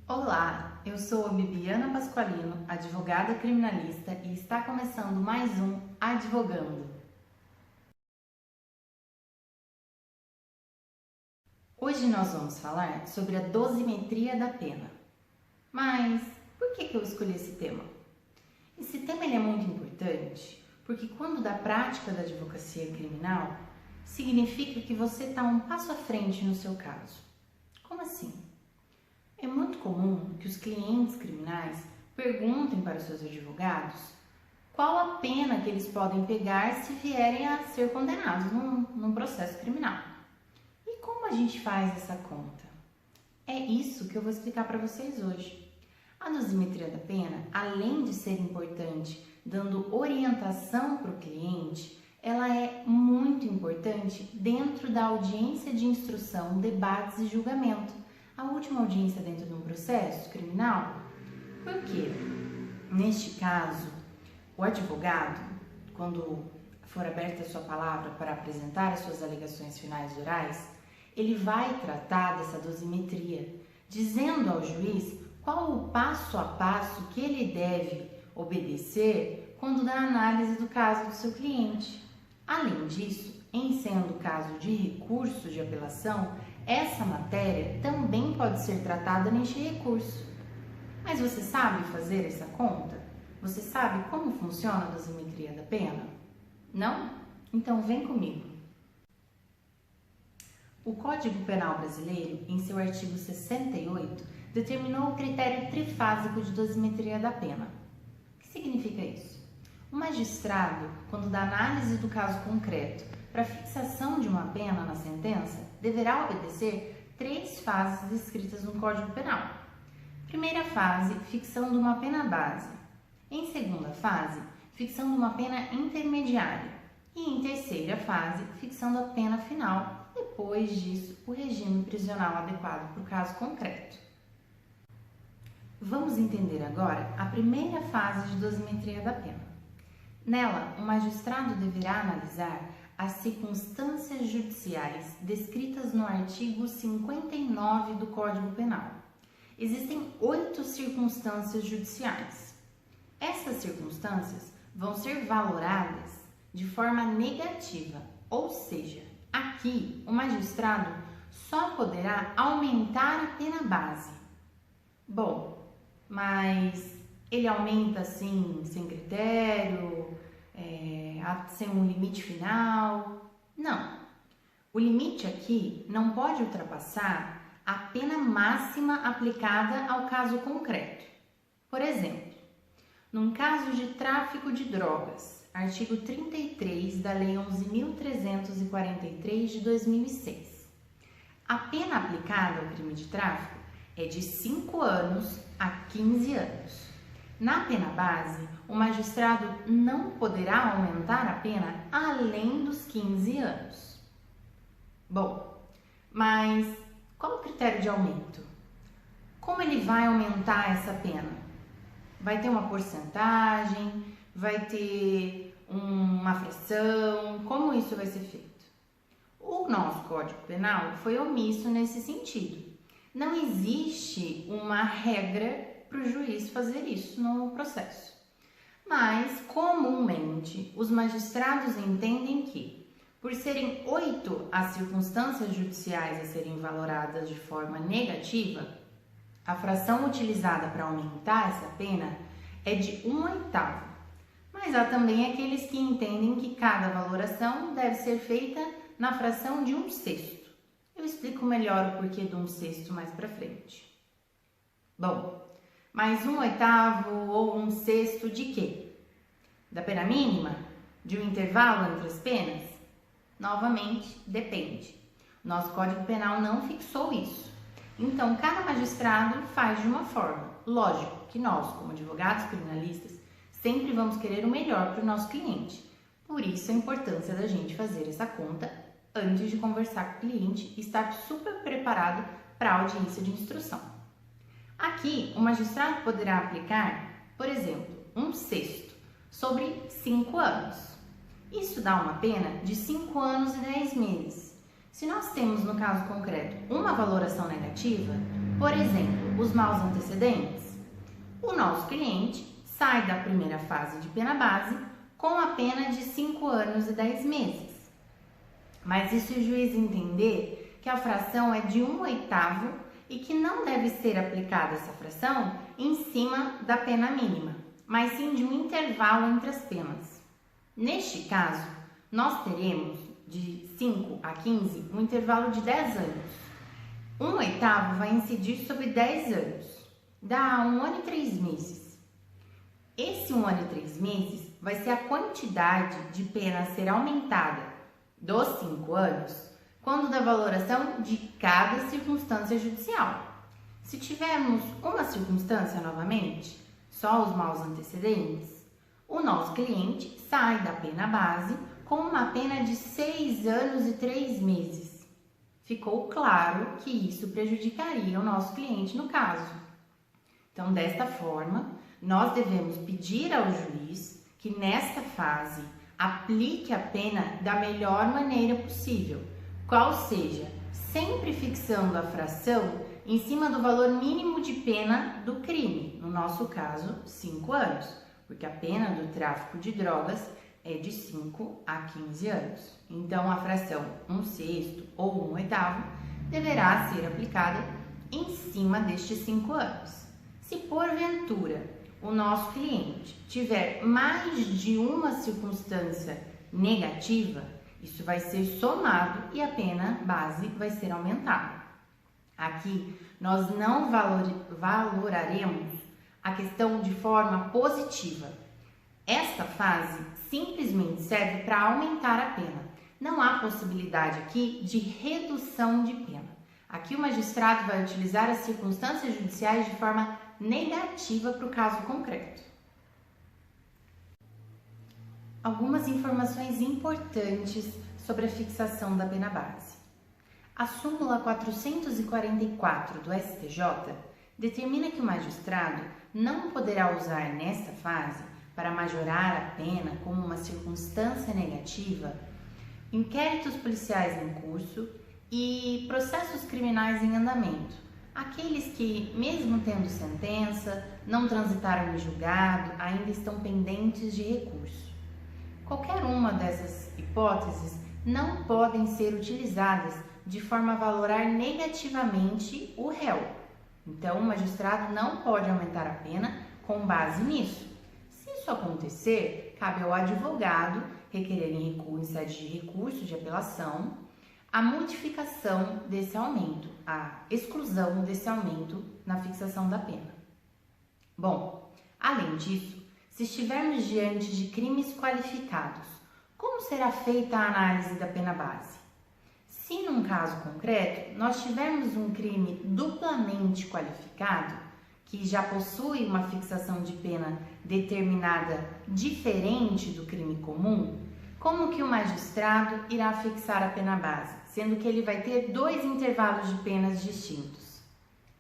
Olá, eu sou a Bibiana Pasqualino, advogada criminalista, e está começando mais um Advogando. Hoje nós vamos falar sobre a dosimetria da pena. Mas por que eu escolhi esse tema? Esse tema é muito importante porque quando da prática da advocacia criminal, significa que você está um passo à frente no seu caso. Como assim? É muito comum que os clientes criminais perguntem para os seus advogados qual a pena que eles podem pegar se vierem a ser condenados num processo criminal. E como a gente faz essa conta? É isso que eu vou explicar para vocês hoje. A dosimetria da pena, além de ser importante dando orientação para o cliente, ela é muito importante dentro da audiência de instrução, debates e julgamento. A última audiência dentro de um processo criminal. Por quê? Neste caso, o advogado, quando for aberta a sua palavra para apresentar as suas alegações finais orais, ele vai tratar dessa dosimetria, dizendo ao juiz qual o passo a passo que ele deve obedecer quando dá análise do caso do seu cliente. Além disso, em sendo caso de recurso de apelação, essa matéria também pode ser tratada neste recurso. Mas você sabe fazer essa conta? Você sabe como funciona a dosimetria da pena? Não? Então vem comigo. O Código Penal brasileiro, em seu artigo 68, determinou o critério trifásico de dosimetria da pena. O que significa isso? O magistrado, quando dá análise do caso concreto para fixação de uma pena na sentença, deverá obedecer 3 fases descritas no Código Penal. Primeira fase, fixando de uma pena base. Em segunda fase, fixando uma pena intermediária. E em terceira fase, fixando a pena final. Depois disso, o regime prisional adequado para o caso concreto. Vamos entender agora a primeira fase de dosimetria da pena. Nela, o magistrado deverá analisar as circunstâncias judiciais descritas no artigo 59 do Código Penal. Existem 8 circunstâncias judiciais. Essas circunstâncias vão ser valoradas de forma negativa, ou seja, aqui o magistrado só poderá aumentar a pena base. Bom, mas ele aumenta assim, sem critério, sem um limite final? Não. O limite aqui não pode ultrapassar a pena máxima aplicada ao caso concreto. Por exemplo, num caso de tráfico de drogas, artigo 33 da Lei 11.343 de 2006. A pena aplicada ao crime de tráfico é de 5 anos a 15 anos. Na pena base, o magistrado não poderá aumentar a pena além dos 15 anos. Bom, mas qual o critério de aumento? Como ele vai aumentar essa pena? Vai ter uma porcentagem? Vai ter uma fração? Como isso vai ser feito? O nosso Código Penal foi omisso nesse sentido. Não existe uma regra para o juiz fazer isso no processo. Mas, comumente, os magistrados entendem que, por serem 8 as circunstâncias judiciais a serem valoradas de forma negativa, a fração utilizada para aumentar essa pena é de 1/8. Mas há também aqueles que entendem que cada valoração deve ser feita na fração de 1/6. Eu explico melhor o porquê de 1/6 mais para frente. Bom, mas 1/8 ou 1/6 de quê? Da pena mínima? De um intervalo entre as penas? Novamente, depende. Nosso Código Penal não fixou isso. Então, cada magistrado faz de uma forma. Lógico que nós, como advogados criminalistas, sempre vamos querer o melhor para o nosso cliente. Por isso, a importância da gente fazer essa conta antes de conversar com o cliente e estar super preparado para a audiência de instrução. Aqui, o magistrado poderá aplicar, por exemplo, 1/6 sobre 5 anos. Isso dá uma pena de 5 anos e 10 meses. Se nós temos, no caso concreto, uma valoração negativa, Por exemplo, os maus antecedentes. O nosso cliente sai da primeira fase de pena base com a pena de 5 anos e 10 meses. Mas e se o juiz entender que a fração é de 1/8 e que não deve ser aplicada essa fração em cima da pena mínima, mas sim de um intervalo entre as penas? Neste caso, nós teremos de 5 a 15 um intervalo de 10 anos. 1/8 vai incidir sobre 10 anos, dá 1 ano e 3 meses. Esse 1 ano e 3 meses vai ser a quantidade de pena a ser aumentada dos 5 anos quando da valoração de cada circunstância judicial. Se tivermos uma circunstância novamente, só os maus antecedentes, o nosso cliente sai da pena base com uma pena de 6 anos e 3 meses. Ficou claro que isso prejudicaria o nosso cliente no caso. Então, desta forma, nós devemos pedir ao juiz que nesta fase aplique a pena da melhor maneira possível, qual seja, sempre fixando a fração em cima do valor mínimo de pena do crime, no nosso caso, 5 anos, porque a pena do tráfico de drogas é de 5 a 15 anos. Então, a fração 1/6 ou 1/8 deverá ser aplicada em cima destes 5 anos. Se porventura o nosso cliente tiver mais de uma circunstância negativa, isso vai ser somado e a pena base vai ser aumentada. Aqui, nós não valoraremos a questão de forma positiva. Esta fase simplesmente serve para aumentar a pena. Não há possibilidade aqui de redução de pena. Aqui o magistrado vai utilizar as circunstâncias judiciais de forma negativa para o caso concreto. Algumas informações importantes sobre a fixação da pena base. A súmula 444 do STJ determina que o magistrado não poderá usar nesta fase, para majorar a pena como uma circunstância negativa, inquéritos policiais em curso e processos criminais em andamento, aqueles que, mesmo tendo sentença, não transitaram em julgado, ainda estão pendentes de recurso. Qualquer uma dessas hipóteses não podem ser utilizadas de forma a valorar negativamente o réu. Então, o magistrado não pode aumentar a pena com base nisso. Se isso acontecer, cabe ao advogado requerer em sede de recurso de apelação a modificação desse aumento, a exclusão desse aumento na fixação da pena. Bom, além disso, se estivermos diante de crimes qualificados, como será feita a análise da pena base? Se num caso concreto nós tivermos um crime duplamente qualificado, que já possui uma fixação de pena determinada diferente do crime comum, como que o magistrado irá fixar a pena base, sendo que ele vai ter 2 intervalos de penas distintos?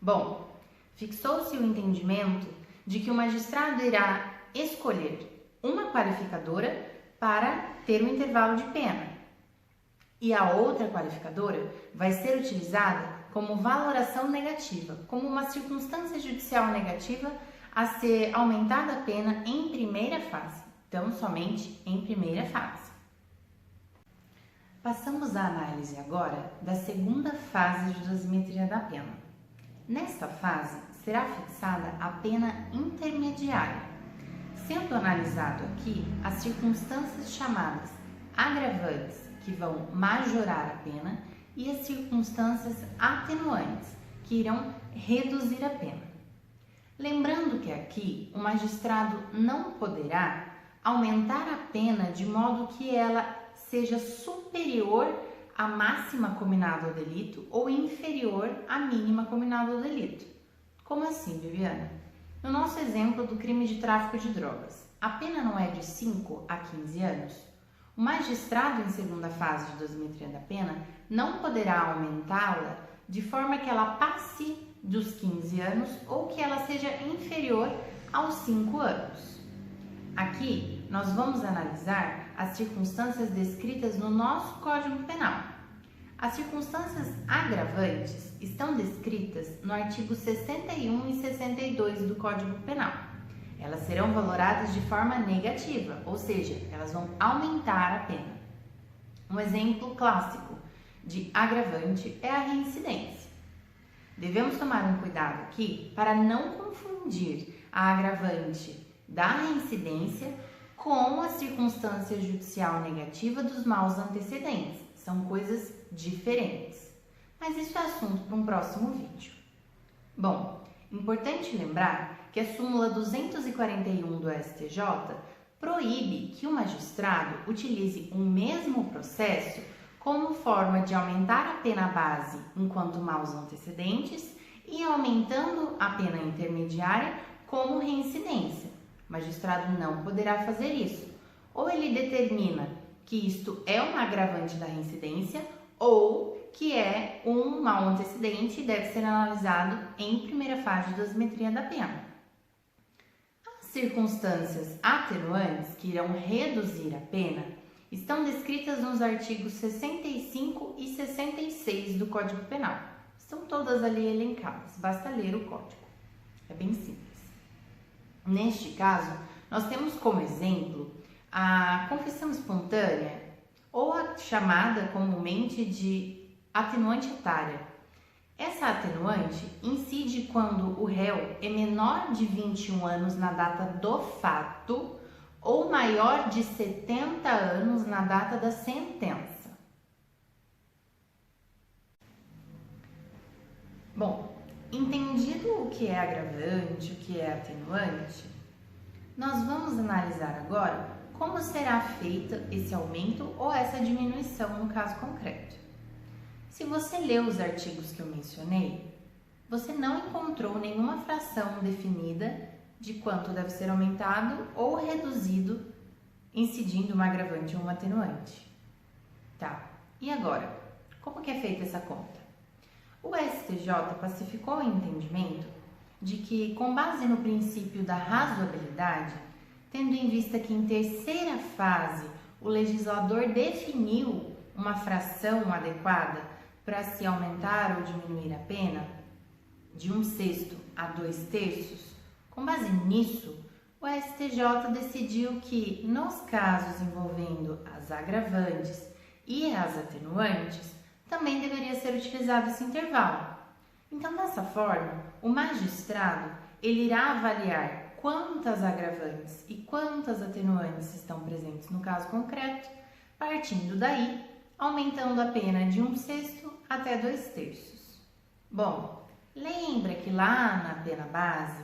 Bom, fixou-se o entendimento de que o magistrado irá escolher uma qualificadora para ter um intervalo de pena e a outra qualificadora vai ser utilizada como valoração negativa, como uma circunstância judicial negativa a ser aumentada a pena em primeira fase, então somente em primeira fase. Passamos à análise agora da segunda fase de dosimetria da pena. Nesta fase será fixada a pena intermediária, sendo analisado aqui as circunstâncias chamadas agravantes, que vão majorar a pena, e as circunstâncias atenuantes, que irão reduzir a pena. Lembrando que aqui o magistrado não poderá aumentar a pena de modo que ela seja superior à máxima combinada ao delito ou inferior à mínima combinada ao delito. Como assim, Viviana? No nosso exemplo do crime de tráfico de drogas, a pena não é de 5 a 15 anos? O magistrado, em segunda fase de dosimetria da pena, não poderá aumentá-la de forma que ela passe dos 15 anos ou que ela seja inferior aos 5 anos. Aqui, nós vamos analisar as circunstâncias descritas no nosso Código Penal. As circunstâncias agravantes estão descritas no artigo 61 e 62 do Código Penal. Elas serão valoradas de forma negativa, ou seja, elas vão aumentar a pena. Um exemplo clássico de agravante é a reincidência. Devemos tomar um cuidado aqui para não confundir a agravante da reincidência com a circunstância judicial negativa dos maus antecedentes. São coisas diferentes. Mas isso é assunto para um próximo vídeo. Bom, importante lembrar que a súmula 241 do STJ proíbe que o magistrado utilize o mesmo processo como forma de aumentar a pena base enquanto maus antecedentes e aumentando a pena intermediária como reincidência. O magistrado não poderá fazer isso. Ou ele determina que isto é um agravante da reincidência ou que é um mau antecedente e deve ser analisado em primeira fase de dosimetria da pena. As circunstâncias atenuantes que irão reduzir a pena estão descritas nos artigos 65 e 66 do Código Penal. Estão todas ali elencadas, basta ler o código. É bem simples. Neste caso, nós temos como exemplo a confissão espontânea ou a chamada comumente de atenuante etária. Essa atenuante incide quando o réu é menor de 21 anos na data do fato ou maior de 70 anos na data da sentença. Bom, entendido o que é agravante, o que é atenuante, nós vamos analisar agora como será feito esse aumento ou essa diminuição no caso concreto. Se você leu os artigos que eu mencionei, você não encontrou nenhuma fração definida de quanto deve ser aumentado ou reduzido, incidindo uma agravante ou uma atenuante. Tá, e agora? Como que é feita essa conta? O STJ pacificou o entendimento de que, com base no princípio da razoabilidade, tendo em vista que em terceira fase o legislador definiu uma fração adequada para se aumentar ou diminuir a pena, de 1/6 a 2/3, com base nisso, o STJ decidiu que, nos casos envolvendo as agravantes e as atenuantes, também deveria ser utilizado esse intervalo. Então, dessa forma, o magistrado ele irá avaliar quantas agravantes e quantas atenuantes estão presentes no caso concreto, partindo daí, aumentando a pena de 1/6 até 2/3. Bom, lembra que lá na pena base,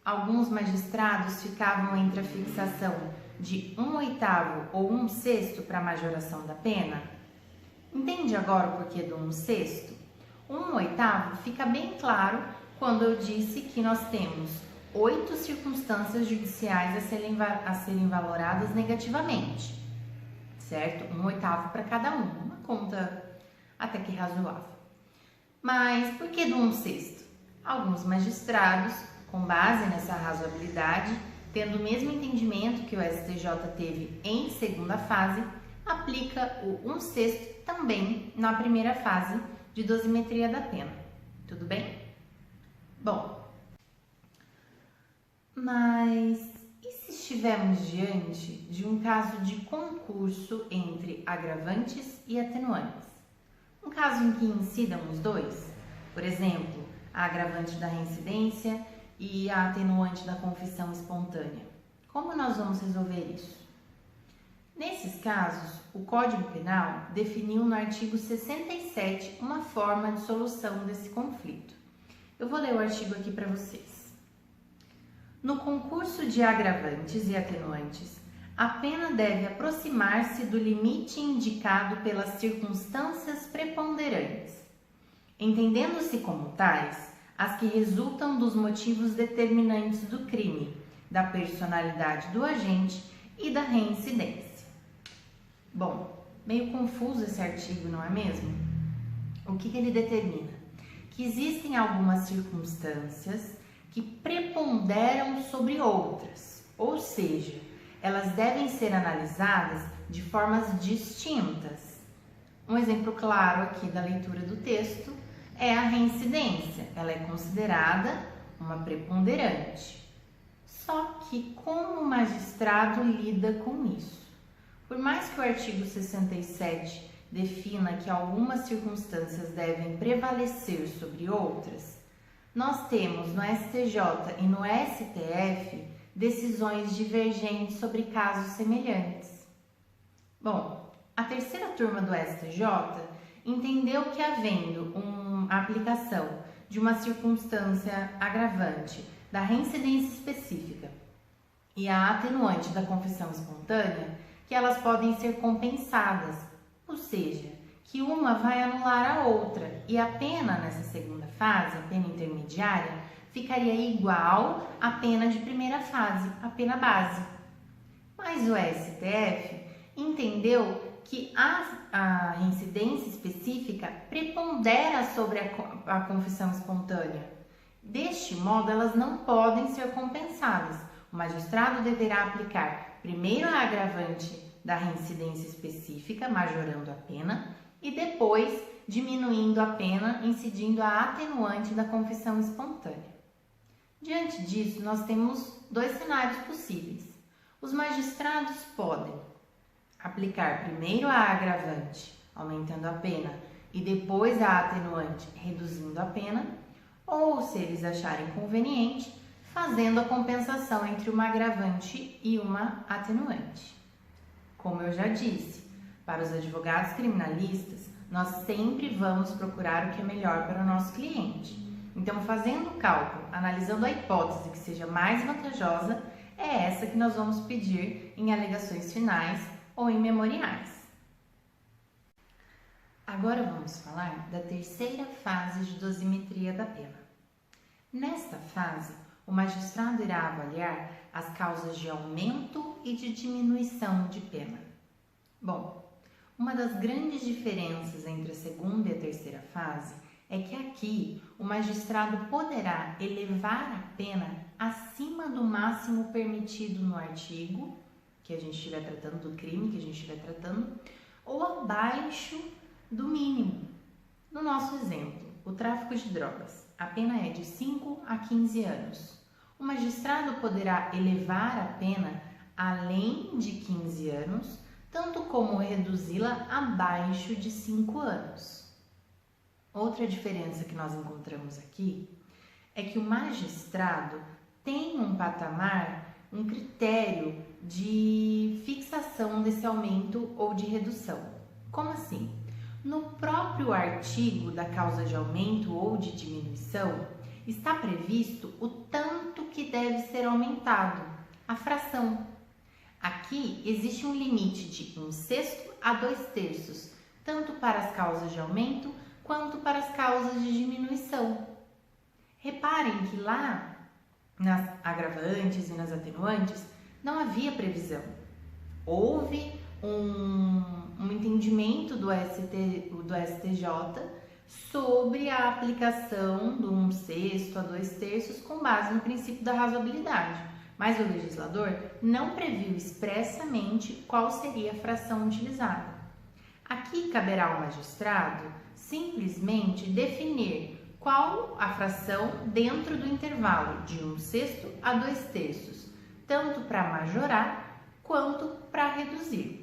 alguns magistrados ficavam entre a fixação de 1/8 ou 1/6 para a majoração da pena? Entende agora o porquê do 1/6? 1/8 fica bem claro quando eu disse que nós temos 8 circunstâncias judiciais a serem valoradas negativamente, certo? 1/8 para cada uma conta até que razoável. Mas por que do 1/6? Alguns magistrados, com base nessa razoabilidade, tendo o mesmo entendimento que o STJ teve em segunda fase, aplica o 1/6 também na primeira fase de dosimetria da pena. Tudo bem? Bom, mas e se estivermos diante de um caso de concurso entre agravantes e atenuantes? Um caso em que incidam os dois, por exemplo, a agravante da reincidência e a atenuante da confissão espontânea. Como nós vamos resolver isso? Nesses casos, o Código Penal definiu no artigo 67 uma forma de solução desse conflito. Eu vou ler o artigo aqui para vocês. No concurso de agravantes e atenuantes, a pena deve aproximar-se do limite indicado pelas circunstâncias preponderantes, entendendo-se como tais as que resultam dos motivos determinantes do crime, da personalidade do agente e da reincidência. Bom, meio confuso esse artigo, não é mesmo? O que ele determina? Que existem algumas circunstâncias que preponderam sobre outras, ou seja, elas devem ser analisadas de formas distintas. Um exemplo claro aqui da leitura do texto é a reincidência. Ela é considerada uma preponderante. Só que como o magistrado lida com isso? Por mais que o artigo 67 defina que algumas circunstâncias devem prevalecer sobre outras, nós temos no STJ e no STF decisões divergentes sobre casos semelhantes. Bom, a terceira turma do STJ entendeu que, havendo a aplicação de uma circunstância agravante da reincidência específica e a atenuante da confissão espontânea, que elas podem ser compensadas, ou seja, que uma vai anular a outra e a pena nessa segunda fase, a pena intermediária, ficaria igual à pena de primeira fase, a pena base. Mas o STF entendeu que a reincidência específica prepondera sobre a confissão espontânea. Deste modo, elas não podem ser compensadas. O magistrado deverá aplicar primeiro a agravante da reincidência específica, majorando a pena, e depois diminuindo a pena, incidindo a atenuante da confissão espontânea. Diante disso, nós temos dois cenários possíveis. Os magistrados podem aplicar primeiro a agravante, aumentando a pena, e depois a atenuante, reduzindo a pena, ou, se eles acharem conveniente, fazendo a compensação entre uma agravante e uma atenuante. Como eu já disse, para os advogados criminalistas, nós sempre vamos procurar o que é melhor para o nosso cliente. Então, fazendo o cálculo, analisando a hipótese que seja mais vantajosa, é essa que nós vamos pedir em alegações finais ou em memoriais. Agora vamos falar da terceira fase de dosimetria da pena. Nesta fase, o magistrado irá avaliar as causas de aumento e de diminuição de pena. Bom, uma das grandes diferenças entre a segunda e a terceira fase é que aqui o magistrado poderá elevar a pena acima do máximo permitido no artigo que a gente estiver tratando, do crime que a gente estiver tratando, ou abaixo do mínimo. No nosso exemplo, o tráfico de drogas, a pena é de 5 a 15 anos. O magistrado poderá elevar a pena além de 15 anos, tanto como reduzi-la abaixo de 5 anos. Outra diferença que nós encontramos aqui é que o magistrado tem um patamar, um critério de fixação desse aumento ou de redução. Como assim? No próprio artigo da causa de aumento ou de diminuição, está previsto o tanto que deve ser aumentado, a fração. Aqui existe um limite de 1/6 a 2/3, tanto para as causas de aumento quanto para as causas de diminuição. Reparem que lá nas agravantes e nas atenuantes não havia previsão. Houve um entendimento do STJ sobre a aplicação do 1/6 a 2/3 com base no princípio da razoabilidade, mas o legislador não previu expressamente qual seria a fração utilizada. Aqui caberá ao magistrado simplesmente definir qual a fração dentro do intervalo de 1/6 a 2/3, tanto para majorar quanto para reduzir.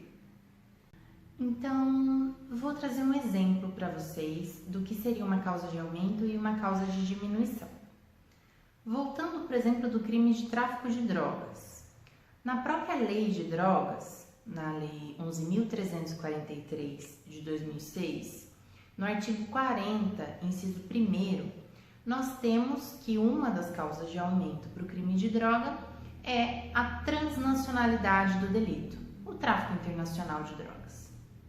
Então, vou trazer um exemplo para vocês do que seria uma causa de aumento e uma causa de diminuição. Voltando, por exemplo, do crime de tráfico de drogas. Na própria lei de drogas, na lei 11.343 de 2006, no artigo 40, inciso 1º, nós temos que uma das causas de aumento para o crime de droga é a transnacionalidade do delito, o tráfico internacional de drogas.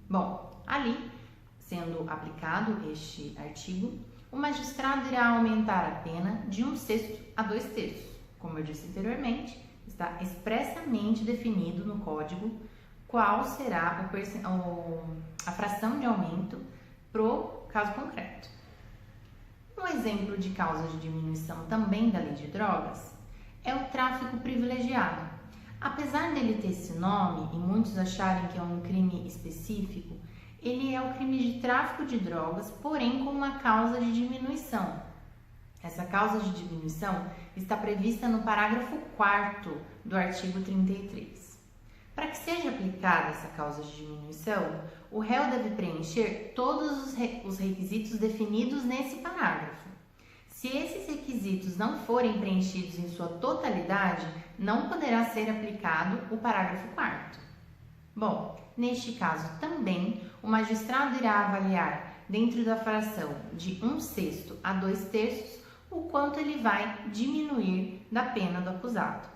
Bom, ali, sendo aplicado este artigo, o magistrado irá aumentar a pena de 1/6 a 2/3. Como eu disse anteriormente, está expressamente definido no Código qual será a fração de aumento para o caso concreto. Um exemplo de causa de diminuição também da lei de drogas é o tráfico privilegiado. Apesar dele ter esse nome e muitos acharem que é um crime específico, ele é o crime de tráfico de drogas, porém com uma causa de diminuição. Essa causa de diminuição está prevista no parágrafo 4º do artigo 33. Para que seja aplicada essa causa de diminuição, o réu deve preencher todos os requisitos definidos nesse parágrafo. Se esses requisitos não forem preenchidos em sua totalidade, não poderá ser aplicado o parágrafo 4º. Bom, neste caso também, o magistrado irá avaliar, dentro da fração de 1/6 a 2/3, o quanto ele vai diminuir da pena do acusado.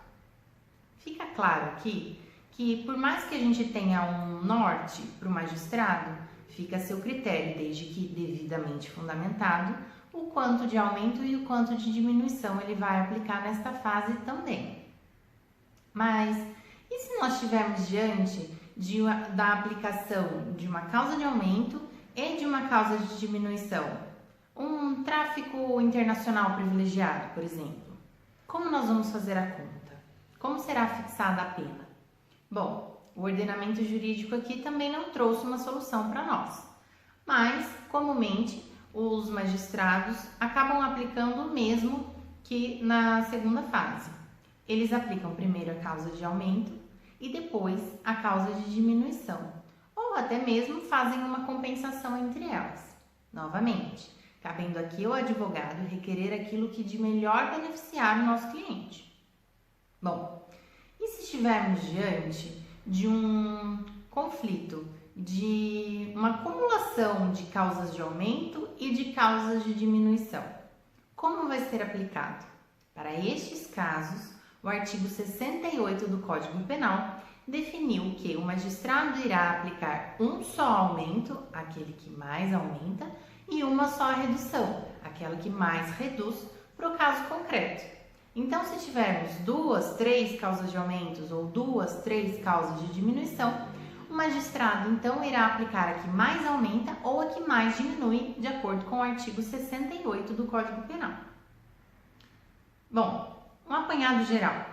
Fica claro aqui que, por mais que a gente tenha um norte para o magistrado, fica a seu critério, desde que devidamente fundamentado, o quanto de aumento e o quanto de diminuição ele vai aplicar nesta fase também. Mas, e se nós estivermos diante da aplicação de uma causa de aumento e de uma causa de diminuição? Um tráfico internacional privilegiado, por exemplo. Como nós vamos fazer a conta? Como será fixada a pena? Bom, o ordenamento jurídico aqui também não trouxe uma solução para nós, mas, comumente, os magistrados acabam aplicando o mesmo que na segunda fase. Eles aplicam primeiro a causa de aumento e depois a causa de diminuição, ou até mesmo fazem uma compensação entre elas. Novamente, cabendo aqui ao advogado requerer aquilo que de melhor beneficiar o nosso cliente. Bom, e se estivermos diante de um conflito, de uma acumulação de causas de aumento e de causas de diminuição? Como vai ser aplicado? Para estes casos, o artigo 68 do Código Penal definiu que o magistrado irá aplicar um só aumento, aquele que mais aumenta, e uma só redução, aquela que mais reduz, para o caso concreto. Então, se tivermos 2, 3 causas de aumentos ou 2, 3 causas de diminuição, o magistrado então irá aplicar a que mais aumenta ou a que mais diminui, de acordo com o artigo 68 do Código Penal. Bom, um apanhado geral.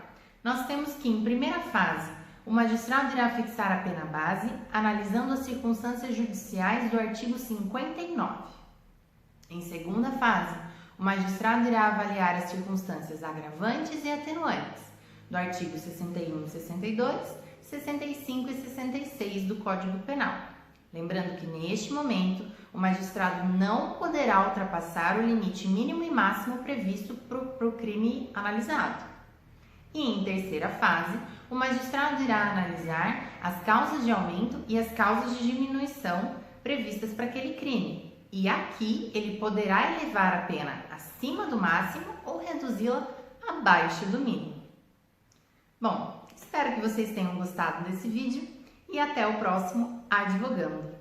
Nós temos que, em primeira fase, o magistrado irá fixar a pena base, analisando as circunstâncias judiciais do artigo 59. Em segunda fase, o magistrado irá avaliar as circunstâncias agravantes e atenuantes do artigo 61 e 62, 65 e 66 do Código Penal. Lembrando que, neste momento, o magistrado não poderá ultrapassar o limite mínimo e máximo previsto para o crime analisado. E, em terceira fase, o magistrado irá analisar as causas de aumento e as causas de diminuição previstas para aquele crime. E aqui ele poderá elevar a pena acima do máximo ou reduzi-la abaixo do mínimo. Bom, espero que vocês tenham gostado desse vídeo e até o próximo Advogando.